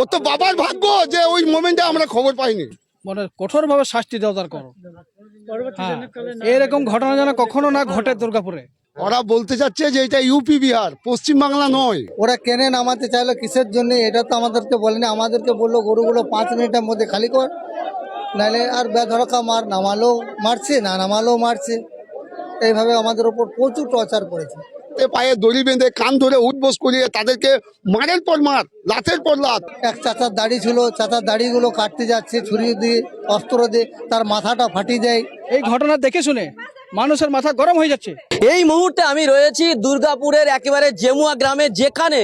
ও তো বাবার ভাগ্য যে ওই মোমেন্টে আমরা খবর পাইনি। মানে কঠোরভাবে শাস্তি দেওয়া দরকার। হ্যাঁ, এরকম ঘটনা যেন কখনো না ঘটে দুর্গাপুরে। ওরা বলতে চাচ্ছে যে এটা ইউপি বিহার, পশ্চিম বাংলা নয়। ওরা কেনে নামাতে চাইলো কিসের জন্য এটা তো আমাদেরকে বলেনি। আমাদেরকে বললো গরুগুলো 5 মিনিটের মধ্যে খালি কর, নাহলে আর বেধড়কা মার। নামালো মারছে, না নামালো মারছে। এইভাবে আমাদের ওপর প্রচুর টর্চার করেছে। পায়ে দড়ি বেঁধে কান ধরে উঠবোস করিয়ে তাদেরকে মারের পর মার, লাথের পর লাথ। এক চাচার দাড়ি ছিল, চাচার দাড়িগুলো কাটতে যাচ্ছে ছুরি দিয়ে, অস্ত্র দিয়ে, তার মাথাটা ফাটিয়ে দেয়। এই ঘটনা দেখে শুনে মানুষের মাথা গরম হয়ে যাচ্ছে। এই মুহূর্তে আমি রয়েছি দুর্গাপুরের একেবারে জেমুয়া গ্রামে, যেখানে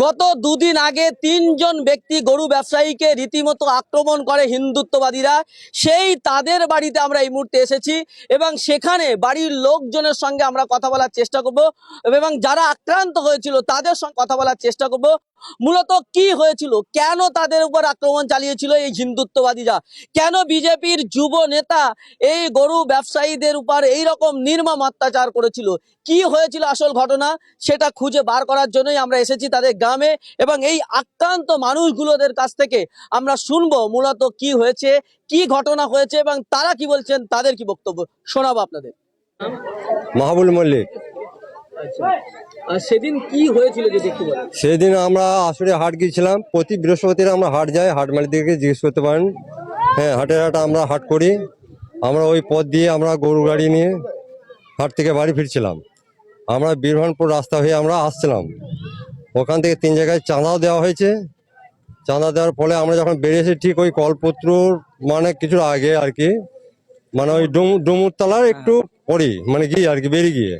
গত দুদিন আগে 3 জন ব্যক্তি গরু ব্যবসায়ীকে রীতিমতো আক্রমণ করে হিন্দুত্ববাদীরা। সেই তাদের বাড়িতে আমরা এই মুহূর্তে এসেছি এবং সেখানে বাড়ির লোকজনের সঙ্গে আমরা কথা বলার চেষ্টা করব এবং যারা আক্রান্ত হয়েছিল তাদের সঙ্গে কথা বলার চেষ্টা করব। মূলত কি হয়েছিল, কেন তাদের উপর আক্রমণ চালিয়েছিল এই হিন্দুত্ববাদীরা, কেন বিজেপির যুব নেতা এই গরু ব্যবসায়ীদের উপর এইরকম নির্মম অত্যাচার করেছিল, কি হয়েছিল আসল ঘটনা, সেটা খুঁজে বার করার জন্যই আমরা এসেছি তাদের গ্রামে এবং এই আক্রান্ত মানুষগুলোদের কাছ থেকে আমরা শুনবো মূলত কি হয়েছে, কি ঘটনা হয়েছে এবং তারা কি বলছেন, তাদের কি বক্তব্য শোনাবো আপনাদের। মাহবুব মল্লিক। আর সেদিন কি হয়েছিল যে দেখতে পারেন? সেদিন আমরা আসলে হাট গিয়েছিলাম, প্রতি বৃহস্পতিবার আমরা হাট যাই, হাট মালিকদেরকে জিজ্ঞেস করতে পারেন। হ্যাঁ, হাটের হাট আমরা হাট করি। আমরা ওই পথ দিয়ে আমরা গরু গাড়ি নিয়ে হাট থেকে বাড়ি ফিরছিলাম। আমরা বীরভানপুর রাস্তা হয়ে আমরা আসছিলাম। ওখান থেকে 3 জায়গায় চাঁদাও দেওয়া হয়েছে। চাঁদা দেওয়ার ফলে আমরা যখন বেরিয়েছি ঠিক ওই কলপত্রর মানে কিছু আগে আর কি, মানে ওই ডুমুরতলার একটু পরেই মানে গিয়ে আর কি বেরিয়ে গিয়ে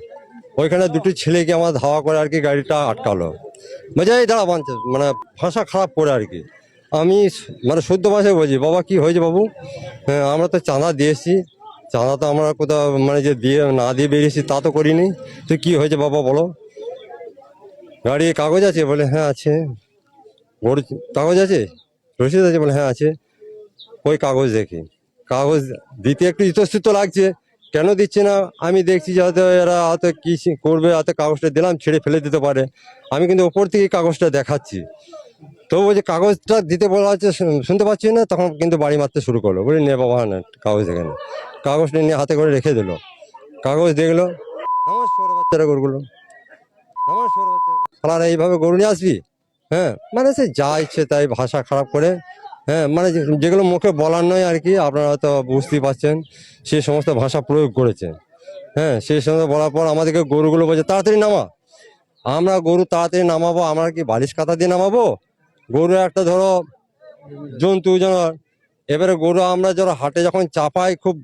ওইখানে দুটো ছেলেকে আমার ধাওয়া করে আর কি গাড়িটা আটকালো। বলছে এই দাঁড়া বাঁধছে, মানে ভাষা খারাপ করে আর কি। আমি মানে শুদ্ধ ভাষায় বলছি, বাবা কি হয়েছে বাবু? হ্যাঁ, আমরা তো চাঁদা দিয়েছি, চাঁদা তো আমরা কোথাও মানে যে দিয়ে না দিয়ে বেরিয়েছি তা তো করিনি। তো কি হয়েছে বাবা বলো? গাড়ির কাগজ আছে? বলে হ্যাঁ আছে। গরু কাগজ আছে, রসিদ আছে? বলে হ্যাঁ আছে। ওই কাগজ দেখি, কাগজ দিতে একটু ইতস্তত লাগছে, কেন দিচ্ছে না আমি দেখছি যে হয়তো এরা হয়তো কি করবে, হয়তো কাগজটা দিলাম ছেড়ে ফেলে দিতে পারে। আমি কিন্তু ওপর থেকে কাগজটা দেখাচ্ছি, তো বলছে কাগজটা দিতে বলা হচ্ছে শুনতে পাচ্ছি না। তখন কিন্তু বাড়ি মারতে শুরু করলো, বলি নে বাবা না কাগজ দেখে না। কাগজটা নিয়ে হাতে করে রেখে দিল, কাগজ দেখলো। আমার ছোট বাচ্চারা গরুগুলো, আমার ছোট বাচ্চা খালারা এইভাবে গরু নিয়ে আসবি? হ্যাঁ, মানে সে যা ইচ্ছে তাই ভাষা খারাপ করে। হ্যাঁ, মানে যেগুলো মুখে বলার নয় আর কি, আপনারা হয়তো বুঝতেই পারছেন, সে সমস্ত ভাষা প্রয়োগ করেছে। হ্যাঁ, সেই সমস্ত বলার পর আমাদেরকে গরুগুলো বলছে তাড়াতাড়ি নামা। আমরা গরু তাড়াতাড়ি নামাবো, আমরা কি বালিশ কাতা দিয়ে নামাবো? গরু একটা ধরো জন্তু জানোয়ার। এবারে গরু আমরা যারা হাটে যখন চাপাই খুব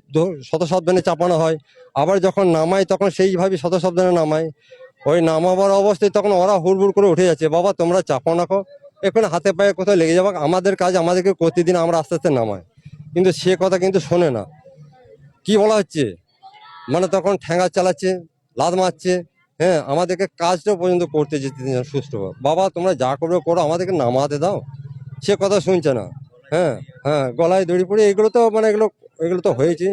শত সাবধানে চাপানো হয়, আবার যখন নামাই তখন সেইভাবে শত সাবধানে নামাই। ওই নামাবার অবস্থায় তখন ওরা হুড়বুড় করে উঠে যাচ্ছে, বাবা তোমরা চাপো না, এখানে হাতে পায়ে কোথাও লেগে যাবে, আমাদের কাজ আমাদেরকে প্রতিদিন আমরা আস্তে আস্তে নামাই। কিন্তু সে কথা কিন্তু শোনে না। কি বলা হচ্ছে, মানে তখন ঠ্যাঙ্গা চালাচ্ছে, লাদ মারছে। হ্যাঁ, আমাদেরকে কাজটা পর্যন্ত করতে যেতে দিন না সুষ্ঠুভাবে। বাবা তোমরা যা করবে করো, আমাদেরকে নামাতে দাও। সে কথা শুনছে না। হ্যাঁ হ্যাঁ, গলায় দড়ি পড়ে এগুলো তো মানে এগুলো তো হয়েছে।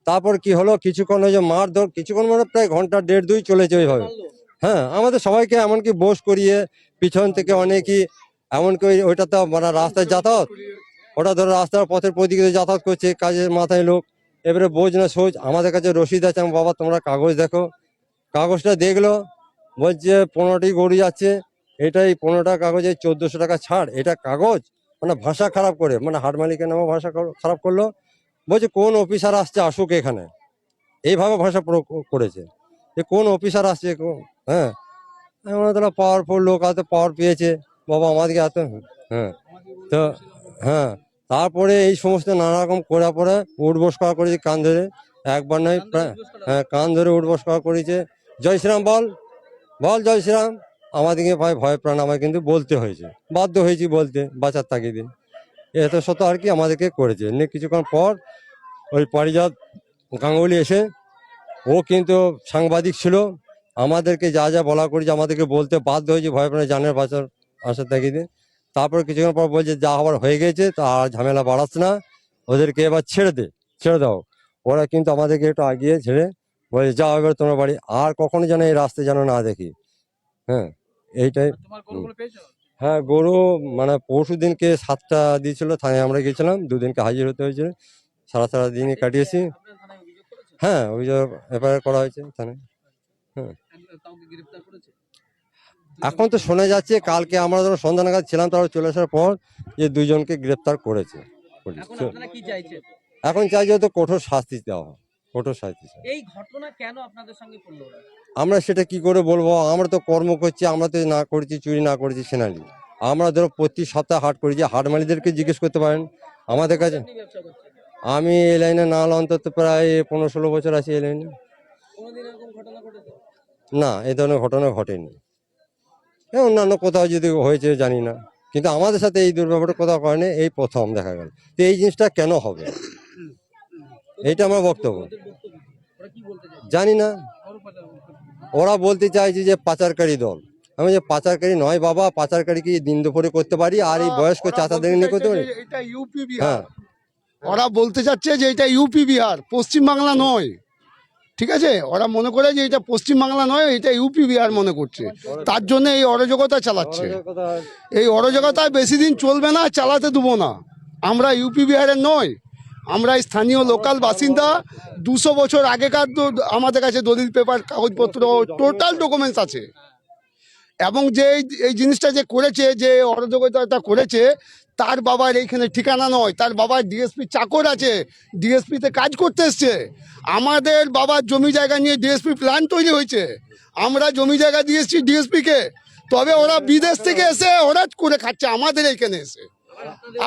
তারপর কি হলো, কিছুক্ষণ ওই যে মারধর, কিছুক্ষণ মানে প্রায় ঘন্টা 1.5-2 চলেছে ওইভাবে। হ্যাঁ, আমাদের সবাইকে এমনকি বোস করিয়ে পিছন থেকে অনেকই, এমনকি ওইটা তো মানে রাস্তায় যাতায়াত, ওটা ধরো রাস্তার পথের প্রতিদিকে যাতায়াত করছে, কাজের মাথায় লোক। এবারে বোঝ না সোজ, আমাদের কাছে রসিদ আছে, বাবা তোমরা কাগজ দেখো। কাগজটা দেখলো, বলছে 15টি গরু যাচ্ছে, এটাই 15টা কাগজে 1400 টাকা ছাড়, এটা কাগজ। মানে ভাষা খারাপ করে, মানে হাট মালিকের নামে ভাষা খারাপ করলো। বলছে কোন অফিসার আসছে আসুক এখানে, এইভাবে ভাষা প্রয়োগ করেছে যে কোন অফিসার আসছে। হ্যাঁ, আমরা তাহলে পাওয়ারফুল লোক, এত পাওয়ার পেয়েছে বাবা আমাদেরকে এত। হ্যাঁ, তো হ্যাঁ, তারপরে এই সমস্ত নানা রকম করার পরে উঠবোস করা করেছে কান ধরে, একবার নয় প্রায়। হ্যাঁ, কান ধরে উঠবোস করা করেছে, জয় শ্রীরাম বল বল জয় শ্রীরাম। আমাদেরকে ভয় প্রাণ আমায় কিন্তু বলতে হয়েছে, বাধ্য হয়েছি বলতে বাঁচার তাগিদে। এত শত আর কি আমাদেরকে করেছে। নিয়ে কিছুক্ষণ পর ওই পারিজাত গাঙ্গুলি এসে, ও কিন্তু সাংবাদিক ছিল, আমাদেরকে যা যা বলা করেছে আমাদেরকে বলতে বাধ্য হয়েছে, ভয় প্রাণে জানের বাঁচার আশার তাগিদে। তারপর কিছুক্ষণ পর বলছে যা হবার হয়ে গেছে, তা আর ঝামেলা বাড়াস না, ওদেরকে এবার ছেড়ে দাও। ওরা কিন্তু আমাদেরকে একটু আগিয়ে ছেড়ে বলছে যাও এবার তোমার বাড়ি, আর কখনো যেন এই রাস্তায় যেন না দেখি। হ্যাঁ, এইটাই। হ্যাঁ, গরু মানে পরশু দিনকে 7টা দিয়েছিল, থানায় আমরা গেছিলাম, দুদিনকে হাজির হতে হয়েছে, সারা দিনই কাটিয়েছি। আপনারা থানায় অভিযোগ করেছেন? হ্যাঁ, অভিযোগ এফআইআর করা হয়েছে থানায়। হ্যাঁ, কাউকে গ্রেফতার করেছে? এখন তো শোনা যাচ্ছে কালকে আমরা যখন সন্ধ্যা নাগাদ ছিলাম তারা চলে আসার পর যে 2জনকে গ্রেপ্তার করেছে পুলিশ। এখন আপনারা কি চাইছেন? এখন চাই যে তো কঠোর শাস্তি দেওয়া হয়, কঠোর শাস্তি চাই। এই ঘটনা কেন আপনাদের সঙ্গে পড়লো ওরা? আমরা সেটা কি করে বলবো, আমরা তো কর্ম করছি, আমরা তো না করেছি চুরি, না করেছি সেনালি। আমরা ধরো প্রতি সপ্তাহে হাট করেছি, হাট মালিকদেরকে জিজ্ঞেস করতে পারেন আমাদের কাছে। আপনি ব্যবসা করছেন, আমি এই লাইনে না হলে অন্তত প্রায় 15-16 বছর আছি এই লাইনে। কোনোদিন এরকম ঘটনা ঘটেছে? না, এই ধরনের ঘটনা ঘটেনি। অন্যান্য কোথাও যদি হয়েছে জানি না, কিন্তু আমাদের সাথে এই দুর্ব্যবহারটা কোথাও করেনি, এই প্রথম দেখা গেল। তো এই জিনিসটা কেন হবে, এইটা আমার বক্তব্য। ওরা কি বলতে চাইছে? জানি না, ওরা বলতে চাইছে যে পাচারকারী দল। আমি যে পাচারকারী নয় বাবা, পাচারকারী কি দিন দুপুরে করতে পারি, আর এই বয়স্ক চাচাদের নিয়ে করতে পারি? এটা ইউপি হ্যাঁ, বিহার, ওরা বলতে চাচ্ছে যে এটা ইউপি বিহার, পশ্চিম বাংলা নয়। ঠিক আছে, ওরা মনে করে যে এটা পশ্চিম বাংলা নয়, এটা ইউপি বিহার মনে করছে, তার জন্য এই অরাজকতা চালাচ্ছে। এই অরাজকতা বেশি দিন চলবে না, চালাতে দেবো না। আমরা ইউপি বিহারের নয়, আমরা স্থানীয় লোকাল বাসিন্দা। 200 বছর আগেকার আমাদের কাছে দলিল পেপার, কাগজপত্র, টোটাল ডকুমেন্টস আছে। এবং যে এই জিনিসটা যে করেছে, যে অরাজকতাটা করেছে, তার বাবার এইখানে ঠিকানা নয়, তার বাবার ডিএসপি চাকর আছে, ডিএসপিতে কাজ করতে এসছে। আমাদের বাবার জমি জায়গা নিয়ে ডিএসপি প্ল্যান তৈরি হয়েছে, আমরা জমি জায়গা দিয়েছি ডিএসপিকে, তবে ওরা বিদেশ থেকে এসে হঠাৎ করে খাচ্ছে আমাদের এইখানে এসে,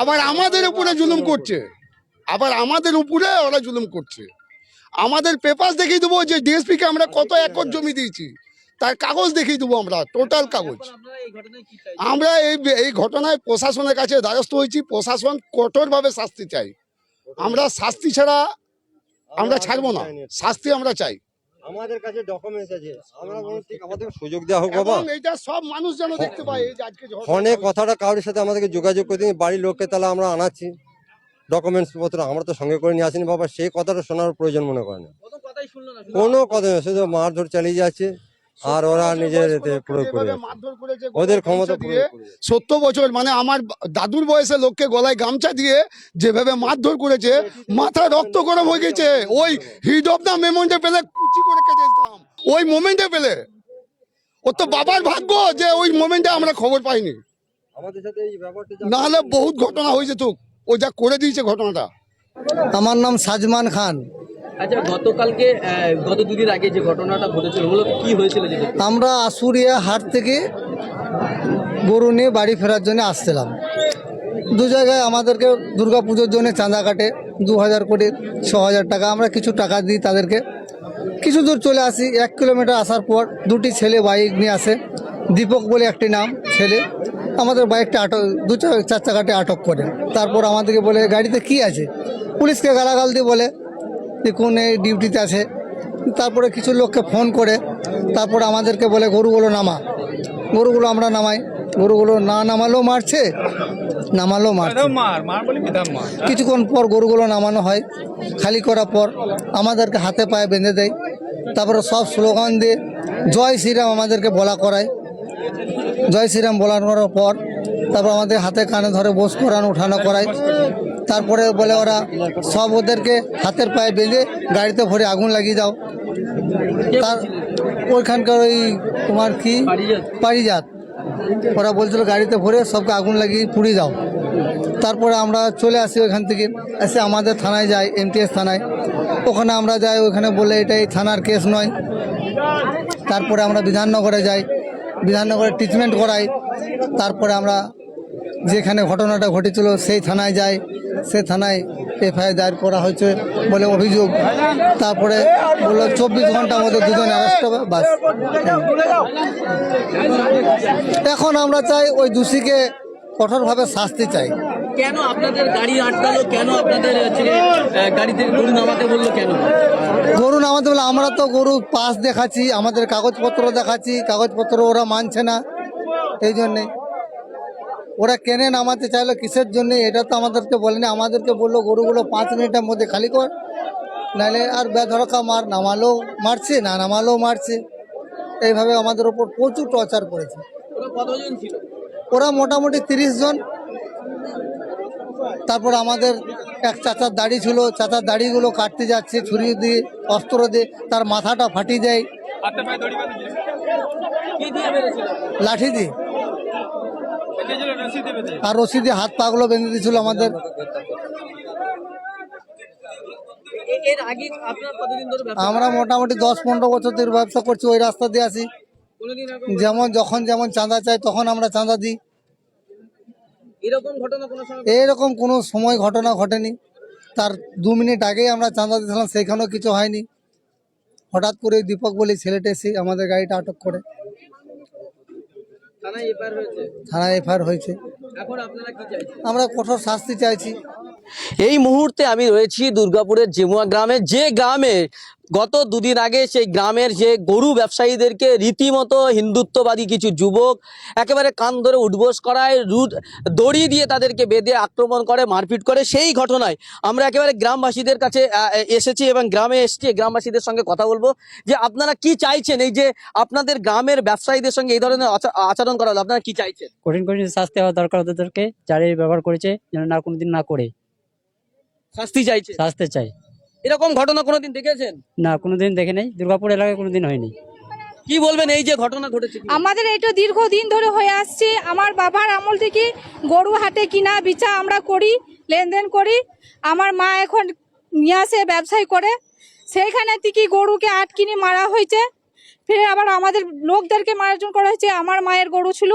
আবার আমাদের উপরে জুলুম করছে, আবার আমাদের উপরে ওরা জুলুম করছে। আমাদের পেপার দেখিয়ে দেবো যে ডিএসপিকে আমরা কত একর জমি দিয়েছি, তার কাগজ দেখিয়ে দেবো, আমরা টোটাল কাগজ। এখন আপনারা এই ঘটনায় কি চাইছেন? আমরা এই ঘটনায় প্রশাসনের কাছে দ্বারস্থ হয়েছি, প্রশাসন কঠোরভাবে শাস্তি চাই। আমরা শাস্তি ছাড়া আমরা ছাড়বো না, শাস্তি আমরা চাই। আমাদের কাছে ডকুমেন্টস আছে, আমরা বলছি ঠিক আমাদের সুযোগ দেওয়া হোক বাবা। এবং এটা সব মানুষ যেন দেখতে পায়, এই যে আজকে ঝড়- ফোনে কথাটা কারোর সাথে আমাদেরকে যোগাযোগ করে দিন, বাড়ির লোককে তাহলে আমরা আনাচ্ছি ডকুমেন্টস পত্র, আমরা তো সঙ্গে করে নিয়ে আসিনি বাবা, সেই কথাটা শোনার প্রয়োজন মনে করে না। কোনো কথাই শুনলো না, শুধু কোনো কথা নেই, শুধু মারধর চালিয়ে যাচ্ছে, আর ওরা নিজের এতে প্রয়োগ করে যেভাবে যাচ্ছে। মারধর করেছে, ওদের ক্ষমতা গামছা দিয়ে, প্রয়োগ করে যাচ্ছে। 70 বছর মানে আমার দাদুর বয়সে লোককে গলায় গামছা দিয়ে যেভাবে মারধর করেছে, মাথা রক্ত গরম হয়ে গেছে। ওই হিট অফ দ্য মোমেন্টে পেলে কুচি করে কেটে দিতাম, ওই মোমেন্টে পেলে। ওর তো বাবার ভাগ্য যে ওই মোমেন্টে আমরা খবর পাইনি, আমাদের সাথে এই ব্যাপারটা না হলে বহুত ঘটনা হয়েছে। তো ও যা করে দিয়েছে ঘটনাটা। আমার নাম সাজমান খান। আচ্ছা, গতকালকে গত দুদিন আগে যে ঘটনাটা ঘটেছিল, মূলত কি হয়েছিল? যেটা আমরা আশুরিয়া হাট থেকে গরু নিয়ে বাড়ি ফেরার জন্য আসছিলাম। দু জায়গায় আমাদেরকে দুর্গাপুজোর জন্য চাঁদা কাটে 2000 করে 6000 টাকা, আমরা কিছু টাকা দিই তাদেরকে। কিছু দূর চলে আসি, 1 কিলোমিটার আসার পর দুটি ছেলে বাইক নিয়ে আসে, দীপক বলে একটি নাম ছেলে, আমাদের বাইকটা আটক, 4 চাকাতে আটক করে। তারপর আমাদেরকে বলে গাড়িতে কি আছে, পুলিশকে গালাগাল দিয়ে বলে যে কোন এই ডিউটিতে আছে। তারপরে কিছু লোককে ফোন করে, তারপরে আমাদেরকে বলে গরুগুলো নামা। গরুগুলো আমরা নামাই, গরুগুলো না নামালেও মারছে, নামালেও মারছে। কিছুক্ষণ পর গরুগুলো নামানো হয়, খালি করার পর আমাদেরকে হাতে পায়ে বেঁধে দেয়। তারপরে সব স্লোগান দিয়ে জয় শ্রীরাম আমাদেরকে বলা করায়। জয় শ্রীরাম বলানোর পর তারপর আমাদের হাতে কানে ধরে বস করানো, উঠানো করায়। তারপরে বলে ওরা সব ওদেরকে হাতের পায়ে বেঁধে গাড়িতে ভরে আগুন লাগিয়ে দাও। তার ওইখানকার ওই তোমার কি পারিজাত, ওরা বলছিল গাড়িতে ভরে সবকে আগুন লাগিয়ে পুড়িয়ে দাও। তারপরে আমরা চলে আসি ওইখান থেকে, এসে আমাদের থানায় যাই, MTS থানায়। ওখানে আমরা যাই, ওইখানে বলে এটা এই থানার কেস নয়। তারপরে আমরা বিধাননগরে যাই, বিধাননগরে ট্রিটমেন্ট করাই। তারপরে আমরা যেখানে ঘটনাটা ঘটেছিল সেই থানায় যাই, সে থানায় FIR দায়ের করা হয়েছে বলে অভিযোগ। তারপরে বললো 24 ঘন্টার মধ্যে দুজন অ্যারেস্ট হবে, বাস। এখন আমরা চাই ওই দোষীকে কঠোরভাবে শাস্তি চাই। কেন আপনাদের গাড়ি আটকালো? কেন আপনাদের গাড়ি থেকে গরু নামাতে বললো কেন? গরু নামাতে বলে আমরা তো গরু পাস দেখাচ্ছি, আমাদের কাগজপত্র দেখাচ্ছি, কাগজপত্র ওরা মানছে না। এই জন্যে ওরা কেনে নামাতে চাইলো কিসের জন্য, এটা তো আমাদেরকে বলেনি। আমাদেরকে বললো গরুগুলো 5 মিনিটের মধ্যে খালি কর, নাহলে আর বেধড়কা মার, নামালেও মারছে, না নামালেও মারছে। এইভাবে আমাদের ওপর প্রচুর টর্চার করেছে। ওরা কতজন ছিল? ওরা মোটামুটি 30 জন। তারপর আমাদের এক চাচার দাড়ি ছিল, চাচার দাড়িগুলো কাটতে যাচ্ছে ছুরি দিয়ে, অস্ত্র দিয়ে, তার মাথাটা ফাটি যায় কি দিয়ে মেরেছিল? লাঠি দিয়ে, আর রশি দিয়ে হাত পাগুলো বেঁধে দিয়েছিল আমাদের। এর আগে আপনারা কতদিন ধরে ব্যবসা আমরা মোটামুটি 10-15 বছর ধরে ব্যবসা করছি, ওই রাস্তা দিয়ে আসি। কোনোদিন যেমন যখন চাঁদা চাই তখন আমরা চাঁদা দিই। এরকম ঘটনা কোনো সময় এইরকম কোনো সময় ঘটনা ঘটেনি। তার 2 মিনিট আগেই আমরা চাঁদা দিয়েছিলাম, সেখানেও কিছু হয়নি। হঠাৎ করে দীপক বলে ছেলেটা এসে আমাদের গাড়িটা আটক করে থানায় এফআইআর হয়েছে? থানায় এফআইআর হয়েছে। এখন আপনারা কি চাইছেন? আমরা কঠোর শাস্তি চাইছি। এই মুহূর্তে আমি রয়েছি দুর্গাপুরের জেমুয়া গ্রামে, যে গ্রামে গত 2 দিন আগে সেই গ্রামের যে গরু ব্যবসায়ীদেরকে রীতিমতো হিন্দুত্ববাদী কিছু যুবক একেবারে কান ধরে উঠবোস করায়, দড়ি দিয়ে তাদেরকে বেঁধে আক্রমণ করে, মারপিট করে। সেই ঘটনায় আমরা একেবারে গ্রামবাসীদের কাছে এসেছি এবং গ্রামে এসেছি, গ্রামবাসীদের সঙ্গে কথা বলবো যে আপনারা কি চাইছেন। এই যে আপনাদের গ্রামের ব্যবসায়ীদের সঙ্গে এই ধরনের আচরণ করা হলো, আপনারা কি চাইছেন? কঠিন কঠিন শাস্তি হওয়া দরকার ওদেরকে, যারা এই ব্যবহার করেছে যেন না কোনোদিন না করে, শাস্তি চাইছে। শাস্তি চাই। এরকম ঘটনা কোনোদিন দেখেছেন? না, কোনোদিন দেখে নাই, দুর্গাপুর এলাকায় কোনোদিন হয়নি। কি বলবেন এই যে ঘটনা ঘটেছে? আমাদের এটা দীর্ঘদিন ধরে হয়ে আসছে। আমার বাবার আমল থেকে গরু হাটে কিনা বিচা আমরা করি, লেনদেন করি। আমার মা এখন নিয়ে আসে ব্যবসায় করে, সেইখানে থেকে গরুকে আটকিনি মারা হয়েছে। ফিরে আবার আমাদের লোকদেরকে মার্জন করা হয়েছে। আমার মায়ের গরু ছিল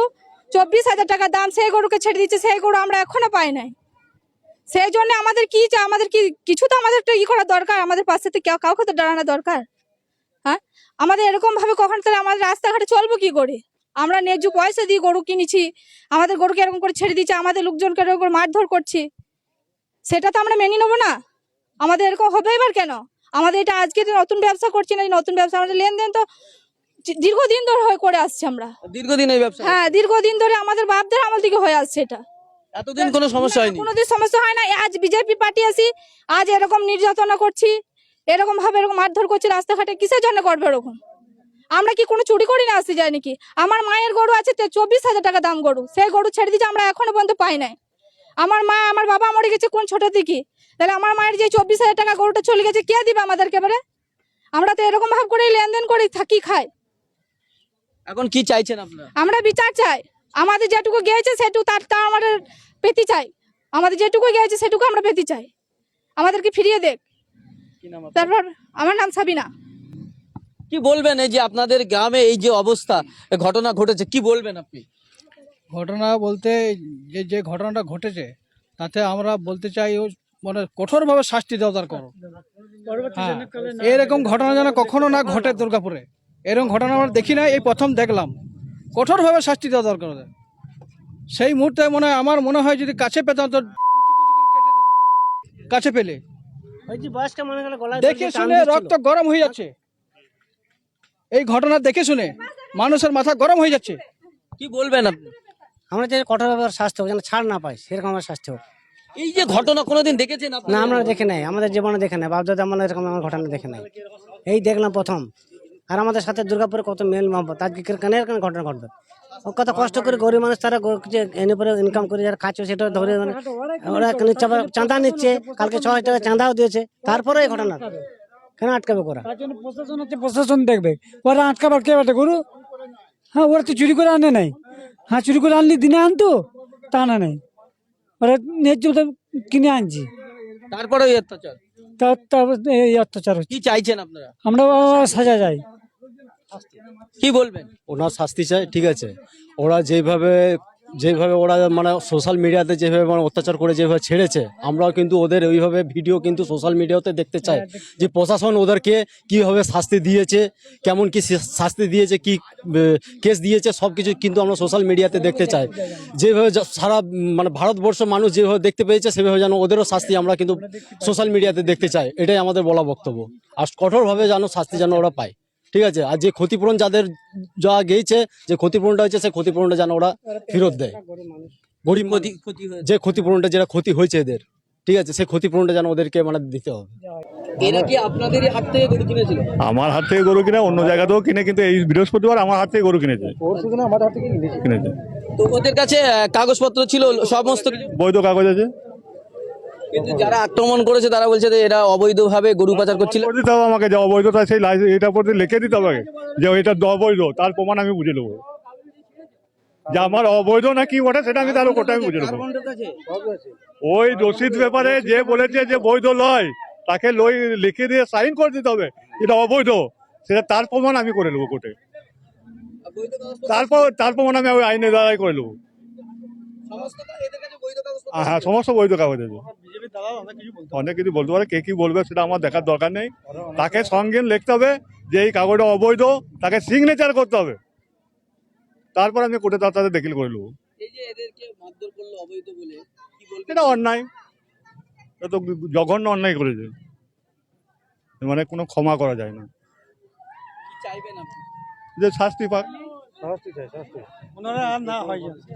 24,000 টাকা দাম, সেই গরুকে ছেড়ে দিচ্ছে, সেই গরু আমরা এখনো পাই নাই। সেই জন্য আমাদের কি চাই, আমাদের কি কিছু তো আমাদের ই করা দরকার, আমাদের পাশে থেকে কাউকে তো দাঁড়ানো দরকার। হ্যাঁ, আমাদের এরকম ভাবে কখন তাহলে আমাদের রাস্তাঘাটে চলবো কি করে? আমরা ন্যায্য পয়সা দিয়ে গরু কিনেছি, আমাদের গরুকে এরকম করে ছেড়ে দিচ্ছে, আমাদের লোকজনকে এরকম করে মারধর করছি, সেটা তো আমরা মেনে নেবো না। আমাদের এরকম হবে এবার কেন? আমাদের এটা আজকে তো নতুন ব্যবসা করছি না, এই নতুন ব্যবসা আমাদের লেনদেন তো দীর্ঘদিন ধরে হয়ে করে আসছে আমরা। দীর্ঘদিন এই ব্যবসা? হ্যাঁ, দীর্ঘদিন ধরে আমাদের বাপদের আমল থেকে হয়ে আসছে এটা। এতদিন কোনো সমস্যা হয়নি? কোনোদিন সমস্যা হয় না। আজ বিজেপি পার্টি আসি, আজ এরকম নির্যাতনা করছি, এরকম ভাবে এরকম মারধর করছি রাস্তাঘাটে, কিসের জন্য করবে এরকম? আমরা কি কোনো চুরি করি না আসতে যাই নাকি? আমার মায়ের গরু আছে 24,000 টাকা দাম গরু, সেই গরু ছেড়ে দিচ্ছে, আমরা এখনো পর্যন্ত পাই নাই। আমার মা আমার বাবা মরে গেছে কোন ছোট থেকে, তাহলে আমার মায়ের যে 24,000 টাকা গরুটা চলে গেছে কে দিবে আমাদেরকে এবারে? আমরা তো এরকম ভাবে করে লেনদেন করে থাকি, খাই। এখন কি চাইছেন আপনারা? আমরা বিচার চাই। আমাদের যেটুকু গিয়েছে সেটুকু তার আমাদের পেতে চাই। আমাদের যেটুকু গিয়েছে সেটুকু আমরা পেতে চাই, আমাদেরকে ফিরিয়ে দেখ। তারপর আমার নাম সাবিনা। কি বলবেন এই যে আপনাদের গ্রামে এই যে অবস্থা, ঘটনা ঘটেছে, কি বলবেন আপনি? ঘটনা বলতে যে ঘটনাটা ঘটেছে তাতে আমরা বলতে চাই মানে কঠোরভাবে শাস্তি দেওয়া দরকার। হ্যাঁ, এরকম ঘটনা যেন কখনো না ঘটে দুর্গাপুরে। এরকম ঘটনা আমরা দেখি না, এই প্রথম দেখলাম। কঠোরভাবে শাস্তি দেওয়া দরকার ওদের। সেই মুহূর্তে আমার মনে হয় যদি কাছে পেতাম তো কাছে পেলে দেখে শুনে রক্ত গরম হয়ে যাচ্ছে। এই ঘটনা দেখে শুনে মানুষের মাথা গরম হয়ে যাচ্ছে। কি বলবেন আপনি? আমরা যে কঠোরভাবে শাস্তি হোক, যেন ছাড় না পাই, সেরকম আমার শাস্তি হোক। এই যে ঘটনা কোনোদিন দেখেছেন আপনি? না, আমরা দেখে নাই, আমাদের জীবনে দেখে নাই, বাপদাদা আমলে এরকম আমার ঘটনা দেখে নাই, এই দেখলাম প্রথম। আর আমাদের সাথে দুর্গাপুরে কত মেল মহব্বত, আজকে কেন ঘটনা ঘটবে? কত কষ্ট করে গরিব মানুষ তারা এনে পরে ইনকাম করে যারা খাচ্ছে সেটা ধরে ওরা চাঁদা নিচ্ছে, কালকে 6,000 টাকা চাঁদাও দিয়েছে, তারপরে এই ঘটনা কেন আটকাবে ওরা? প্রশাসন হচ্ছে, প্রশাসন দেখবে, ওরা আটকাবার কে বাটে গরু? হ্যাঁ, ওরা তো চুরি করে আনে নাই। হ্যাঁ, চুরি করে আনলি দিনে আনতো, তা না নাই, ওরা ন্যায্য কিনে আনছি, তারপরে এই অত্যাচার। তারপর এই অত্যাচার হচ্ছে। কি চাইছেন আপনারা? আমরা সাজা যাই। কি বলবেন? ওনার শাস্তি চাই, ঠিক আছে। ওরা যেভাবে ওরা মানে সোশ্যাল মিডিয়াতে যেভাবে মানে অত্যাচার করে যেভাবে ছেড়েছে, আমরাও কিন্তু ওদের ওইভাবে ভিডিও কিন্তু সোশ্যাল মিডিয়াতে দেখতে চাই যে প্রশাসন ওদেরকে কীভাবে শাস্তি দিয়েছে, কেমন কি শাস্তি দিয়েছে, কি কেস দিয়েছে, সব কিছু কিন্তু আমরা সোশ্যাল মিডিয়াতে দেখতে চাই। যেভাবে সারা মানে ভারতবর্ষ মানুষ যেভাবে দেখতে পেয়েছে সেভাবে যেন ওদেরও শাস্তি আমরা কিন্তু সোশ্যাল মিডিয়াতে দেখতে চাই, এটাই আমাদের বলা বক্তব্য। আর কঠোরভাবে যেন শাস্তি যেন ওরা পায়, ঠিক আছে। আর যে ক্ষতিপূরণ যাদের যা গিয়েছে, যে ক্ষতিপূরণটা হয়েছে, সেই ক্ষতিপূরণটা যেন ওরা ফেরত দেয়। গরিব যে ক্ষতিপূরণটা যেটা ক্ষতি হয়েছে এদের, ঠিক আছে, সেই ক্ষতিপূরণটা যেন ওদেরকে মানে দিতে হবে। এরা কি আপনাদেরই হাত থেকে গরু কিনেছিল? আমার হাত থেকে গরু কিনে, অন্য জায়গাতেও কিনে, কিন্তু এই বৃহস্পতিবার আমার হাত থেকে গরু কিনেছে। কিনেছে। তো ওদের কাছে কাগজপত্র ছিল সমস্ত কিছু, বৈধ কাগজ আছে। কিন্তু যারা আক্রমণ করেছে তারা বলছে যে এরা অবৈধভাবে গরু পাচার করছিল। করে দিতে হবে আমাকে, যে অবৈধতা সেই এটা প্রতি লিখে দিতে হবে যে এটা অবৈধ, তার প্রমাণ আমি বুঝে নেবো যে আমার অবৈধ না কি ওটা, সেটা আমি তাহলে কোথায় বুঝে নেবো। ওই রসিদ ব্যাপারে যে বলেছে যে বৈধ লয়, তাকে লিখে দিয়ে সাইন করে দিতে হবে এটা অবৈধ, সেটা তার প্রমাণ আমি করে নেবো কোর্টে। তার প্রমাণ আমি ওই আইনের দ্বারাই করে নেবো। হ্যাঁ, সমস্ত বৈধ কাগজ আছে। অনেক কিছু বলতে পারে, কে কি বলবে সেটা আমার দেখার দরকার নেই। তাকে সঙ্গে লিখতে হবে যে এই কাগজটা অবৈধ, তাকে সিগনেচার করতে হবে, তারপর আমি কোর্টে তাদের দাখিল করে নেবো। এটা অন্যায়, এটা তো জঘন্য অন্যায় করেছে, মানে কোনো ক্ষমা করা যায় না। যে শাস্তি পাক,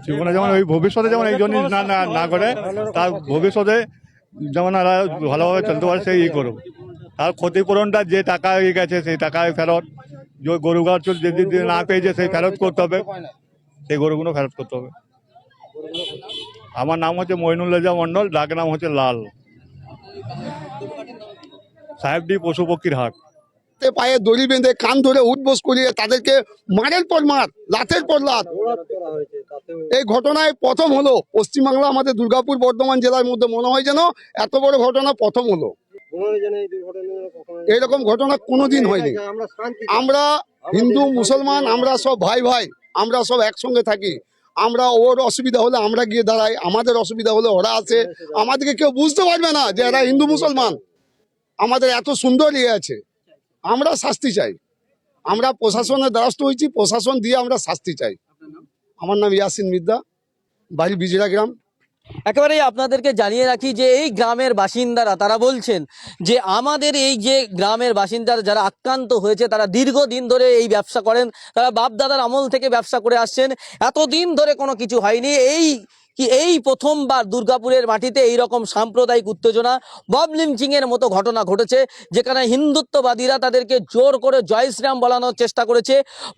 জীবনে যেমন ওই ভবিষ্যতে যেমন এই জন্য না করে, তার ভবিষ্যতে যেমন এরা ভালোভাবে চলতে পারে সেই করুক। তার ক্ষতিপূরণটা যে টাকা গেছে সেই টাকা ফেরত, যে গরু গাছ যে না পেয়েছে সেই ফেরত করতে হবে, সেই গরুগুলো ফেরত করতে হবে। আমার নাম হচ্ছে মইনুল রেজা মন্ডল, ডাক নাম হচ্ছে লাল, সাহেবডি পশু পক্ষীর হাট। পায়ে দড়ি বেঁধে কান ধরে উঠবোস করিয়ে তাদেরকে মারের পর মার, লাথের পর লাথ। এই ঘটনায় প্রথম হলো পশ্চিমবাংলা, আমাদের দুর্গাপুর বর্ধমান জেলার মধ্যে মনে হয় যেন এত বড় ঘটনা প্রথম হলো। এরকম ঘটনা কোনোদিন হয়নি। আমরা হিন্দু মুসলমান, আমরা সব ভাই ভাই, আমরা সব একসঙ্গে থাকি। আমরা ওর অসুবিধা হলে আমরা গিয়ে দাঁড়াই, আমাদের অসুবিধা হলে ওরা আছে। আমাদেরকে কেউ বুঝতে পারবে না যে এরা হিন্দু মুসলমান। আমাদের এত সুন্দর আছে। আমরা শাস্তি চাই, আমরা প্রশাসনের দ্বারস্থ হয়েছি, প্রশাসন দিয়ে আমরা শাস্তি চাই। আমার নাম ইয়াসিন মিদ্দা, বাড়ি বিজরা গ্রাম। একেবারেই আপনাদেরকে জানিয়ে রাখি যে এই গ্রামের বাসিন্দারা তারা বলছেন যে আমাদের এই যে গ্রামের বাসিন্দারা যারা আক্রান্ত হয়েছে তারা দীর্ঘদিন ধরে এই ব্যবসা করেন, তারা বাপ দাদার আমল থেকে ব্যবসা করে আসছেন, এতদিন ধরে কোনো কিছু হয়নি। এই প্রথমবার দুর্গাপুরের মাটিতে এই রকম সাম্প্রদায়িক উত্তেজনা, বব লিঞ্চিং এর মতো ঘটনা ঘটেছে, যেখানে হিন্দুত্ববাদীরা তাদেরকে জোর করে জয় শ্রীরাম বলানোর চেষ্টা করেছে।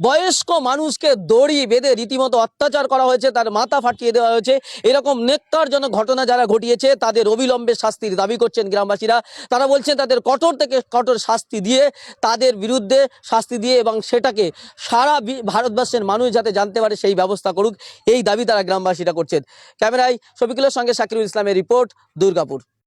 বয়স্ক মানুষকে দড়ি বেঁধে রীতিমতো অত্যাচার করা হয়েছে, তার মাথা ফাটিয়ে দেওয়া হয়েছে। এরকম নেক্কারজনক ঘটনা যারা ঘটিয়েছে তাদের অবিলম্বে শাস্তির দাবি করছেন গ্রামবাসীরা। তারা বলছেন তাদের কঠোর থেকে কঠোর শাস্তি দিয়ে, তাদের বিরুদ্ধে শাস্তি দিয়ে, এবং সেটাকে সারা ভারতবর্ষের মানুষ যাতে জানতে পারে সেই ব্যবস্থা করুক, এই দাবি তারা গ্রামবাসীরা করছেন। ক্যামেরায় শফিকুলের সঙ্গে শাকিরুল ইসলামের রিপোর্ট, দুর্গাপুর।